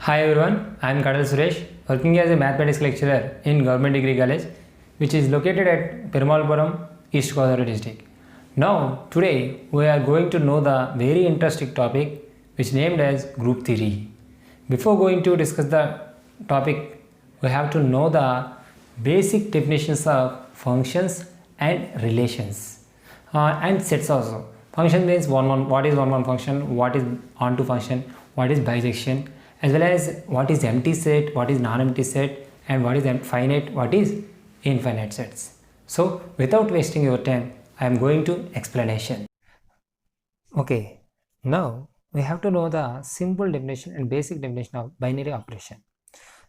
Hi everyone, I am Kadal Suresh, working as a mathematics lecturer in Government Degree College, which is located at Perumalpuram, East Godavari district. Now, today we are going to know the very interesting topic which named as group theory. Before going to discuss the topic, we have to know the basic definitions of functions and relations and sets also. Function means what is one function, what is onto function, what is bisection, as well as what is empty set, what is non-empty set, and what is finite, what is infinite sets. So without wasting your time, I am going to explanation. Okay, now we have to know the simple definition and basic definition of binary operation.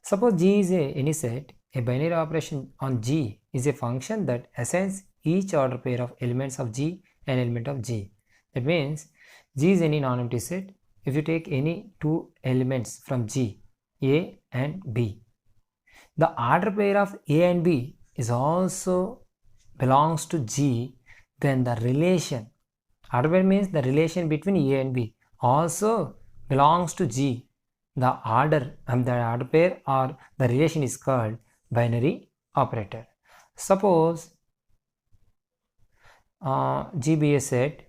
Suppose G is any set, a binary operation on G is a function that assigns each order pair of elements of G an element of G. That means G is any non-empty set. If you take any two elements from G, A and B, the order pair of A and B is also belongs to G, then the relation, order pair means the relation between A and B also belongs to G. The order pair or the relation is called binary operator. Suppose G be a set,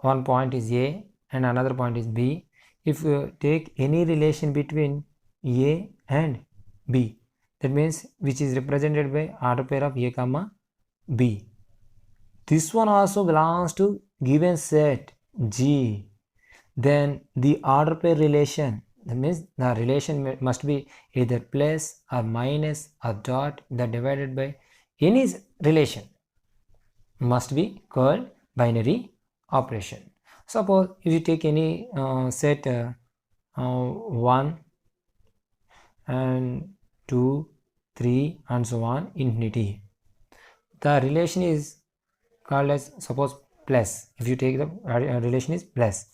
one point is A and another point is B. If you take any relation between A and B, that means which is represented by order pair of A comma B, this one also belongs to given set G, then the order pair relation, that means the relation must be either plus or minus or dot, that divided by any relation must be called binary operation. Suppose if you take any set 1 and 2, 3 and so on infinity, the relation is called as suppose plus. If you take the relation is plus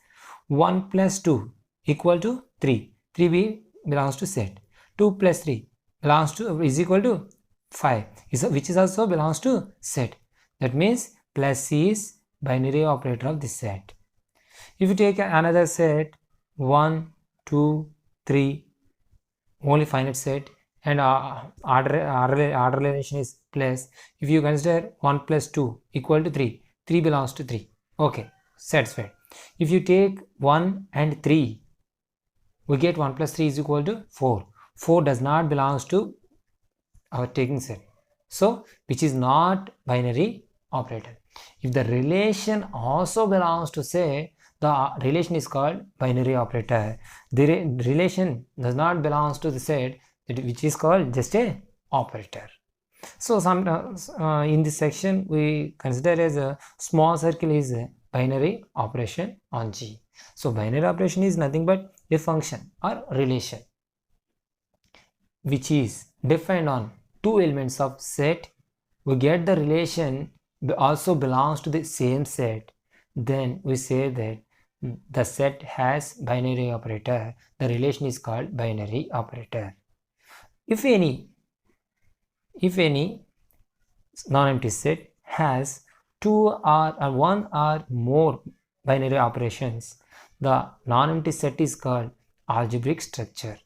1 plus 2 equal to 3. 3b belongs to set. 2 plus 3 belongs to is equal to 5, which is also belongs to set. That means plus C is binary operator of this set. If you take another set 1, 2, 3, only finite set, and order relation is plus. If you consider 1 plus 2 equal to 3, 3 belongs to 3. Okay, satisfied. If you take 1 and 3, we get 1 plus 3 is equal to 4. 4 does not belongs to our taking set, so which is not binary operator. If the relation also belongs to say, the relation is called binary operator. The relation does not belongs to the set, which is called just a operator. So sometimes in this section we consider as a small circle is a binary operation on G. So binary operation is nothing but a function or relation which is defined on two elements of set. We get the relation also belongs to the same set, then we say that the set has binary operator. The relation is called binary operator. If any non-empty set has two or one or more binary operations, the non-empty set is called algebraic structure.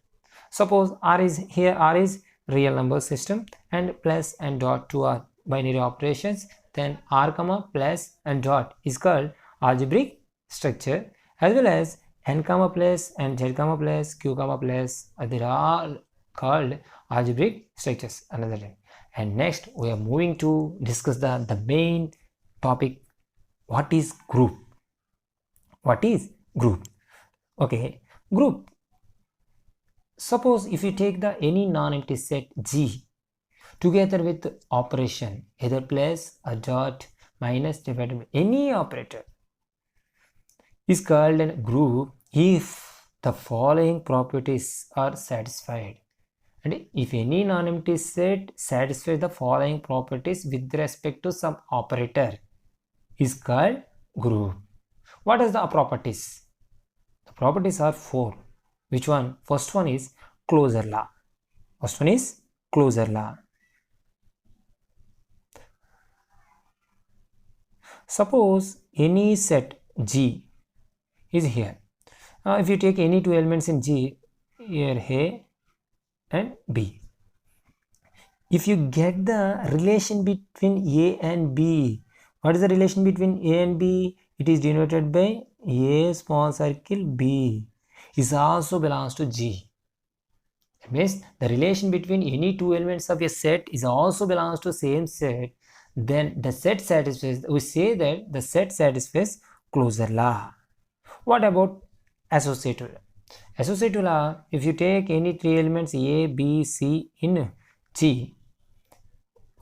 Suppose R is real number system and plus and dot 2 are binary operations, then R comma plus and dot is called algebraic structure, as well as n comma plus and z comma plus q comma plus, they are all called algebraic structures another time. And next we are moving to discuss the main topic, what is group. What is group? Okay, group. Suppose if you take the any non-empty set G together with operation either plus or dot minus divided by any operator is called a group if the following properties are satisfied. And if any non-empty set satisfies the following properties with respect to some operator is called group. What is the properties? The properties are 4. Which one? First one is closure law. First one is closure law. Suppose any set G is here. If you take any two elements in G, here A and B. If you get the relation between A and B, what is the relation between A and B? It is denoted by A small circle B is also belongs to G. That means the relation between any two elements of a set is also belongs to same set. Then the set satisfies, we say that the set satisfies closure law. What about associative law? Associative law, if you take any three elements A, B, C in G,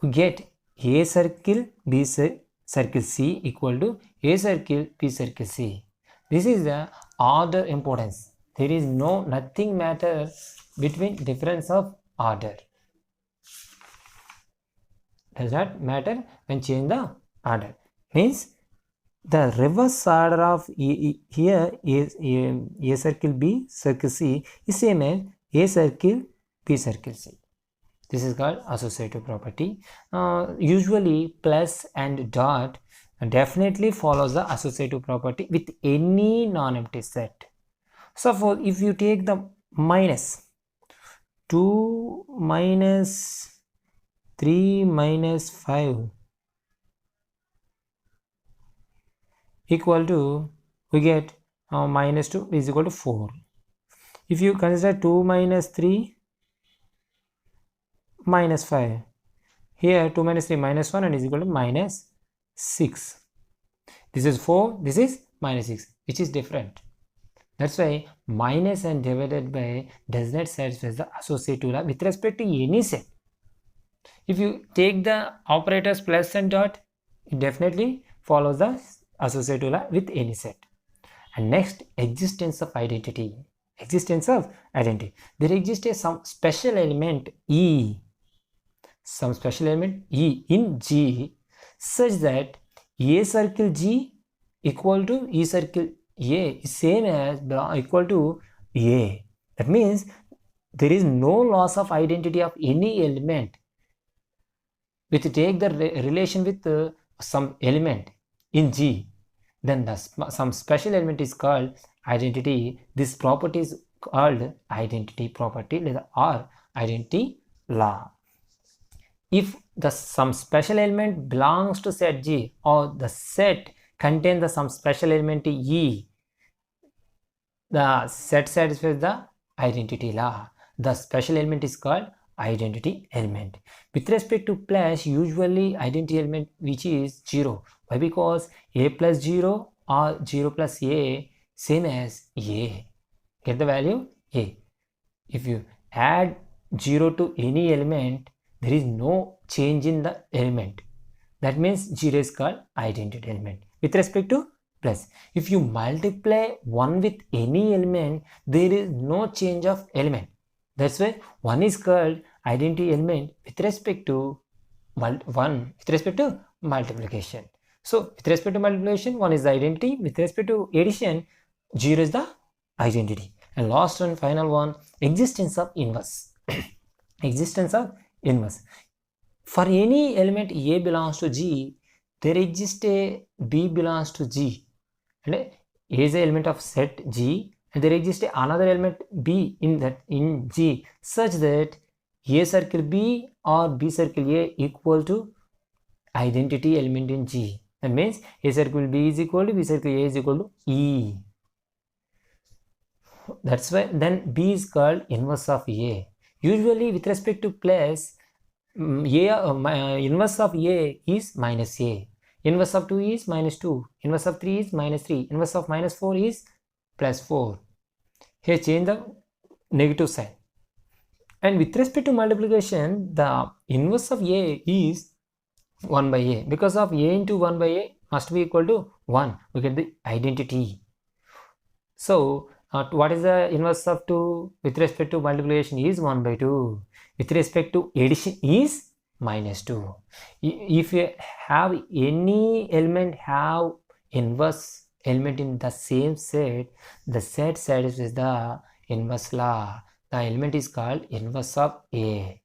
we get A circle B circle C equal to A circle B circle C. This is the order importance. There is nothing matter between difference of order. Does not matter when change the order. Means the reverse order of here is A circle B circle C is same as A circle B circle C. This is called associative property. Usually plus and dot definitely follows the associative property with any non-empty set. Suppose if you take the minus 2 minus 3 minus 5 equal to, we get minus 2 is equal to 4. If you consider 2 minus 3 minus 5, here 2 minus 3 minus 1 and is equal to minus 6. This is 4, this is minus 6, which is different. That's why minus and divided by does not satisfy the associative law with respect to any set. If you take the operators plus and dot, it definitely follows the associative law with any set. And next, existence of identity. Existence of identity. There exists some special element E. Some special element E in G such that A circle G equal to E circle A is same as equal to A. That means there is no loss of identity of any element. With take the relation with some element in G, then some special element is called identity. This property is called identity property or identity law. If some special element belongs to set G or the set contains some special element E, the set satisfies the identity law. The special element is called identity element. With respect to plus, usually identity element which is 0. Why? Because A plus 0 or 0 plus A same as A. Get the value A. If you add 0 to any element, there is no change in the element. That means 0 is called identity element. With respect to plus, if you multiply 1 with any element, there is no change of element. That's why 1 is called identity element with respect to multiplication. So with respect to multiplication, 1 is the identity. With respect to addition, 0 is the identity. And last and final one, existence of inverse. Existence of inverse. For any element A belongs to G, there exists a B belongs to G. And A is an element of set G, and there exists another element B in G such that A circle B or B circle A equal to identity element in G. That means A circle B is equal to B circle A is equal to E. That's why then B is called inverse of A. Usually with respect to plus, inverse of A is minus A. Inverse of 2 is minus 2. Inverse of 3 is minus 3. Inverse of minus 4 is plus 4. Here change the negative sign. And with respect to multiplication, the inverse of A is 1 by A. Because of A into 1 by A must be equal to 1. We get the identity. So what is the inverse of 2 with respect to multiplication is 1 by 2. With respect to addition is minus 2. If you have any element have inverse element in the same set, the set satisfies the inverse law. The element is called inverse of A.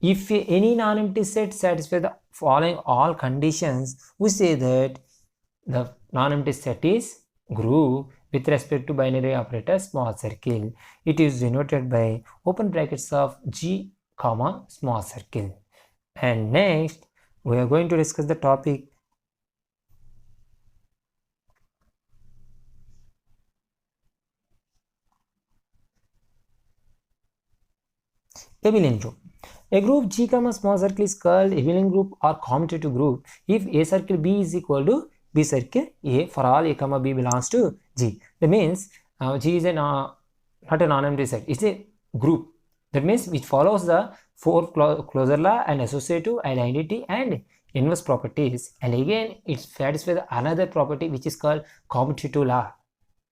If any non-empty set satisfies the following all conditions, we say that the non-empty set is group with respect to binary operator small circle. It is denoted by open brackets of G comma small circle. And next we are going to discuss the topic abelian group. A group G comma small circle is called abelian group or commutative group if A circle B is equal to B circle A for all A comma B belongs to G. That means G is not a non-empty set. It's a group. That means which follows the four closure law and associative identity and inverse properties. And again, it satisfies another property which is called commutative law.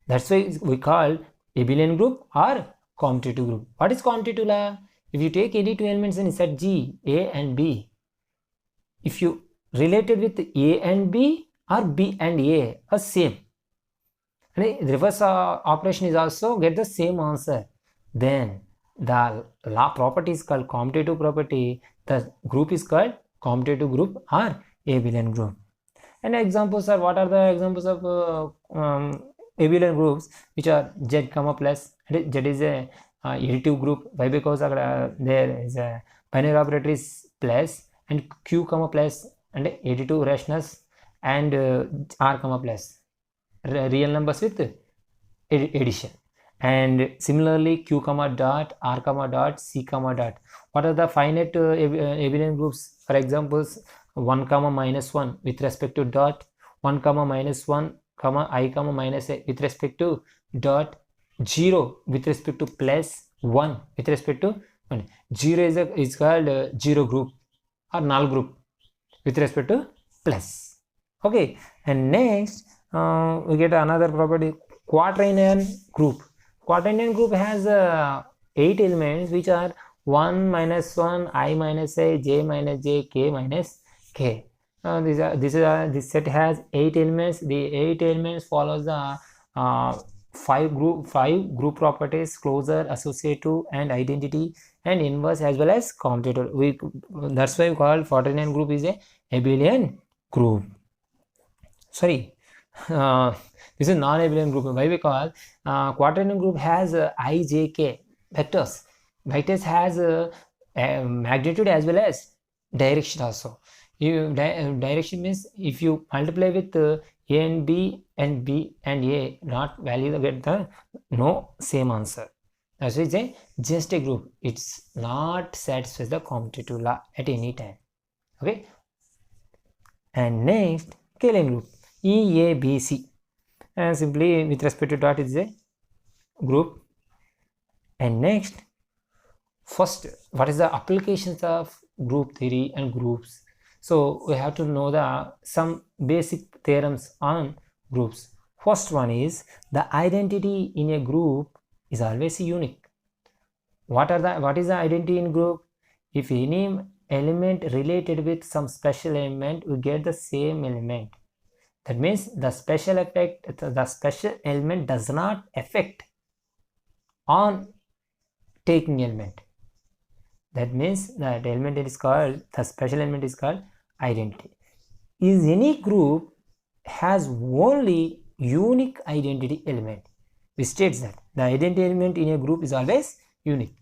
That's why we call abelian group or commutative group. What is commutative law? If you take any two elements in set G, A and B, if you related with A and B or B and A are same, and the reverse operation is also get the same answer, then the law property is called commutative property. The group is called commutative group or abelian group. And examples are, what are the examples of abelian groups? Which are Z comma plus. Z is a additive group. Why? Because there is a binary operator is plus and Q comma plus and additive rationals and R comma plus real numbers with addition. And similarly Q comma dot, R comma dot, C comma dot. What are the finite abelian groups? For examples, 1 comma minus 1 with respect to dot, 1 comma minus 1 comma I comma minus a with respect to dot, 0 with respect to plus, 1 with respect to 1. 0 is called 0 group or null group with respect to plus. Okay, and next we get another property, quaternion group. Quaternion group has 8 elements which are 1 minus 1, I minus a, j minus j, k minus k. This set has 8 elements. The 8 elements follows the 5 group properties: closure, associative, and identity, and inverse as well as commutator. That's why we call quaternion group is a abelian group. Sorry, this is non-abelian group. Why? Because quaternion group has I, j, k vectors. Vectors has magnitude as well as direction also. Direction means if you multiply with A and B and B and A, not value, get the no same answer. That's why it's just a group. It's not satisfies the commutative law at any time. Okay. And next, Kähler group, E, A, B, C. And simply with respect to dot is a group. And next, first, what is the applications of group theory and groups? So we have to know some basic theorems on groups. First one is the identity in a group is always unique. What is the identity in group? If any element related with some special element, we get the same element. That means the special element does not affect on taking element. That means that element is called, the special element is called identity. Is any group has only unique identity element, which states that the identity element in a group is always unique.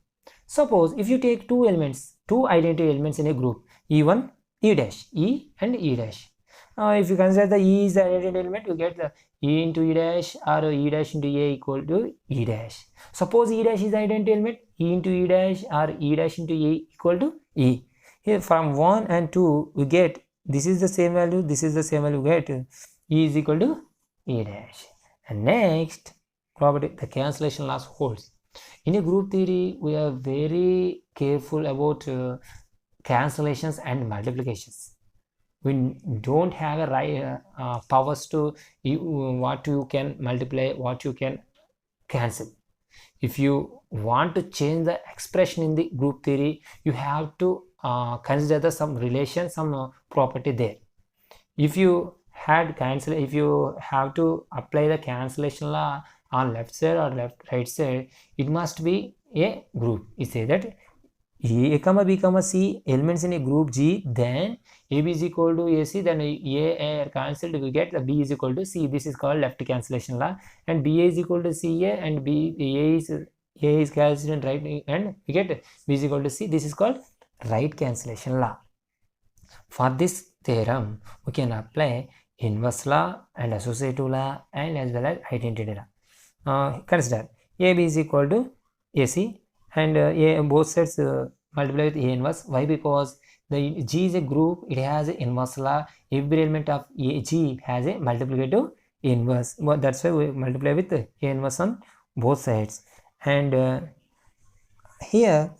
Suppose if you take two identity elements in a group, E1, E dash, E and E dash. If you consider the E is the identity element, you get the E into E dash or E dash into A equal to E dash. Suppose E dash is the identity element, E into E dash or E dash into A equal to E. Here from 1 and 2 we get this is the same value, this is the same value, we get E is equal to E dash. And next property, the cancellation laws holds. In a group theory we are very careful about cancellations and multiplications. We don't have a right powers to what you can multiply, what you can cancel. If you want to change the expression in the group theory, you have to consider some relation, some property there. If you have to apply the cancellation law on left side or right side, it must be a group. You say that A comma B comma C elements in a group G, then AB is equal to AC, then A are cancelled, we get the B is equal to C. This is called left cancellation law. And BA is equal to CA, and A is cancelled, right, and we get B is equal to C. This is called right cancellation law. For this theorem, we can apply inverse law and associative law and as well as identity law. Consider AB is equal to AC, and both sets multiply with A inverse. Why? Because the G is a group, it has an inverse law. Every element of G has a multiplicative inverse. Well, that's why we multiply with A inverse on both sides. And here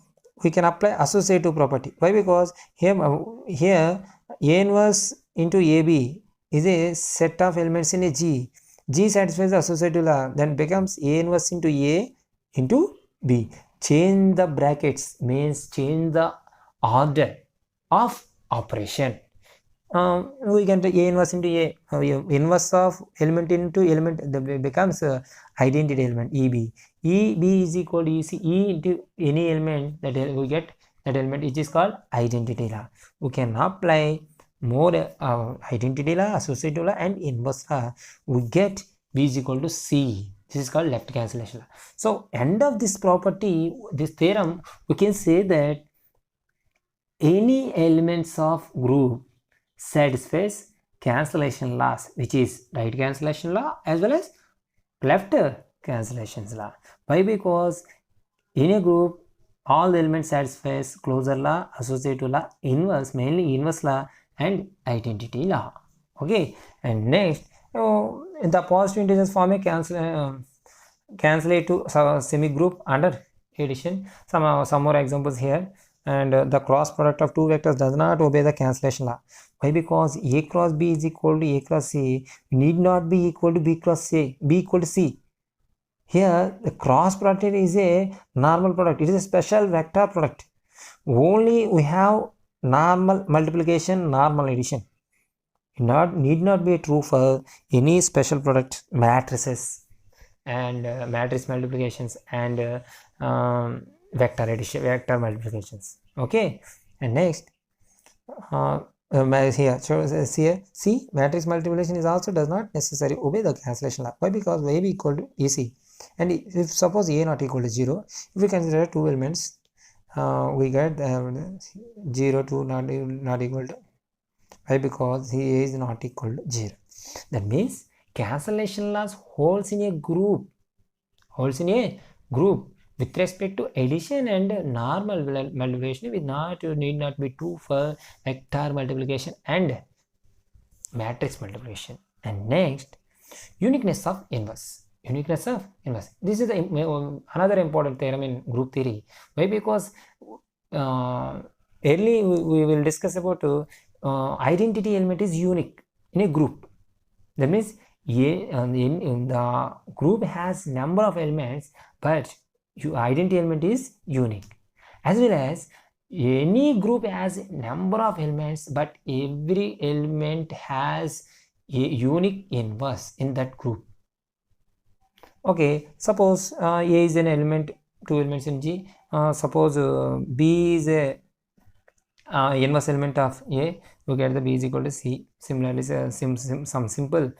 we can apply associative property. Why? Because here A inverse into AB is a set of elements in a G. G satisfies the associative law, then becomes A inverse into A into B. Change the brackets means change the order of operation. We can take A inverse into A. Inverse of element into element becomes identity element EB. EB is equal to EC. E into any element that we get that element, which is called identity law. We can apply more identity law, associative law, and inverse law. We get B is equal to C. This is called left cancellation law. So end of this property, this theorem, we can say that any elements of group satisfies cancellation laws, which is right cancellation law as well as left cancellation law. Why? Because in a group all the elements satisfies closure law, associative law, inverse, mainly inverse law, and identity law. Okay, and next the positive integers form a cancellate semi group under addition. Some more examples here. And the cross product of two vectors does not obey the cancellation law. Why? Because A cross B is equal to A cross C need not be equal to B cross C, B equal to C. Here the cross product is a normal product, it is a special vector product. Only we have normal multiplication, normal addition. It need not be true for any special product matrices and matrix multiplications and vector addition, vector multiplications. Okay, and next here, so here see matrix multiplication is also does not necessarily obey the cancellation law. Why? Because A equal to AC, and if suppose A not equal to 0, if we consider two elements, we get 0 to not equal to. Why? Because A is not equal to 0. That means cancellation laws holds in a group, with respect to addition and normal multiplication. Need not be true for vector multiplication and matrix multiplication. And next, uniqueness of inverse. This is another important theorem in group theory. Why? Because early we will discuss about identity element is unique in a group. That means in the group has number of elements, but identity element is unique. As well as any group has number of elements, but every element has a unique inverse in that group. Okay, suppose A is an element, two elements in G. Suppose B is a inverse element of A, we get the B is equal to C. Similarly, some simple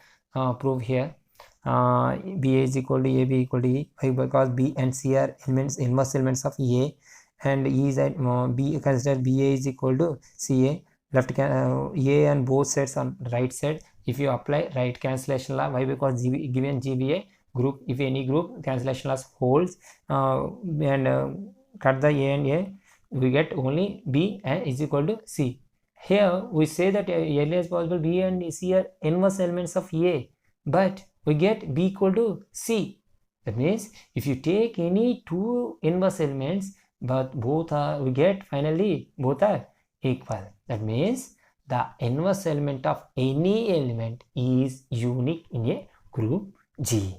proof here. BA is equal to AB equal to E. Why? Because B and C are elements, inverse elements of A, and E is at B. Consider BA is equal to CA. Left A and both sets on right side. If you apply right cancellation law, why? Because given GBA group, if any group cancellation laws holds, and cut the A and A, we get only B and is equal to C. Here we say that early as possible B and C are inverse elements of A, but we get B equal to C. That means if you take any two inverse elements, but both are, we get finally both are equal. That means the inverse element of any element is unique in a group G.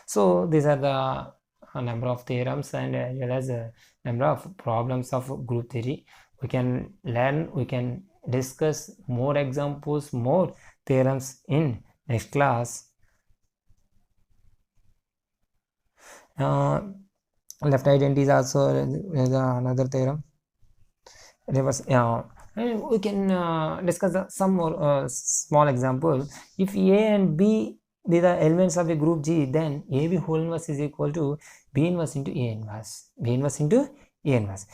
So these are the number of theorems and as well as a number of problems of group theory. We can learn, we can discuss more examples, more theorems in next class. Left identity is also another theorem. reverse. And we can discuss some more small example. If A and B be the elements of a group G, then AB whole inverse is equal to B inverse into A inverse. B inverse into A inverse.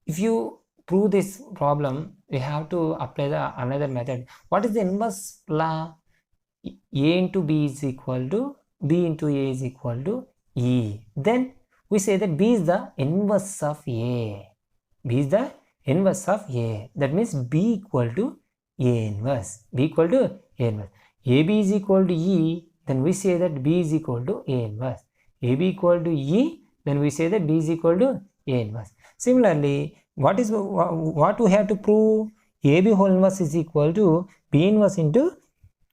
If you prove this problem, we have to apply the another method. What is the inverse law? A into B is equal to B into A is equal to E. Then we say that B is the inverse of A. B is the inverse of A. That means B equal to A inverse. B equal to A inverse. AB is equal to E. Then we say that B is equal to A inverse. AB equal to E. Then we say that B is equal to A inverse. Similarly, what we have to prove? AB whole inverse is equal to B inverse into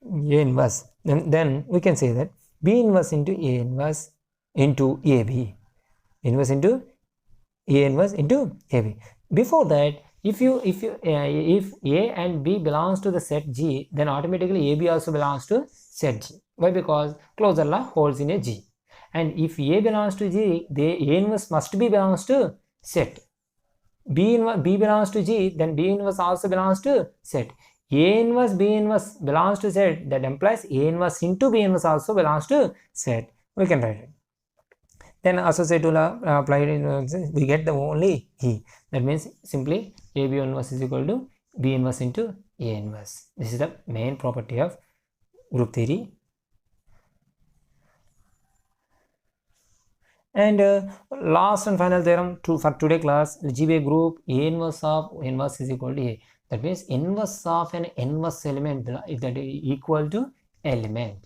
A inverse. Then we can say that B inverse into A inverse into AB. Inverse into A inverse into AB. Before that, if A and B belongs to the set G, then automatically AB also belongs to set G. Why? Because closure law holds in a G. And if A belongs to G, the A inverse must be belongs to set. B belongs to G, then B inverse also belongs to set. A inverse B inverse belongs to set. That implies A inverse into B inverse also belongs to set. We can write it. Then associative law applied in we get the only E. That means simply AB inverse is equal to B inverse into A inverse. This is the main property of group theory. And last and final theorem for today class, give a group A inverse of inverse is equal to A. That means inverse of an inverse element that is equal to element.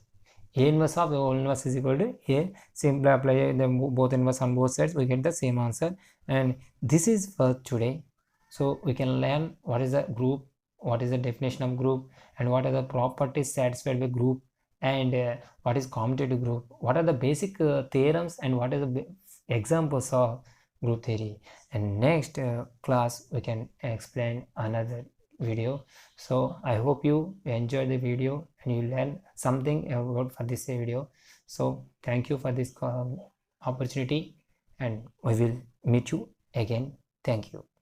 A inverse of whole inverse is equal to A. Simply apply both inverse on both sides, we get the same answer. And this is for today. So we can learn what is a group, what is the definition of group, and what are the properties satisfied by group, and what is commutative group, what are the basic theorems, and what are the examples of group theory. And next class we can explain another video. So I hope you enjoyed the video and you learn something about for this video. So thank you for this opportunity, and we will meet you again. Thank you.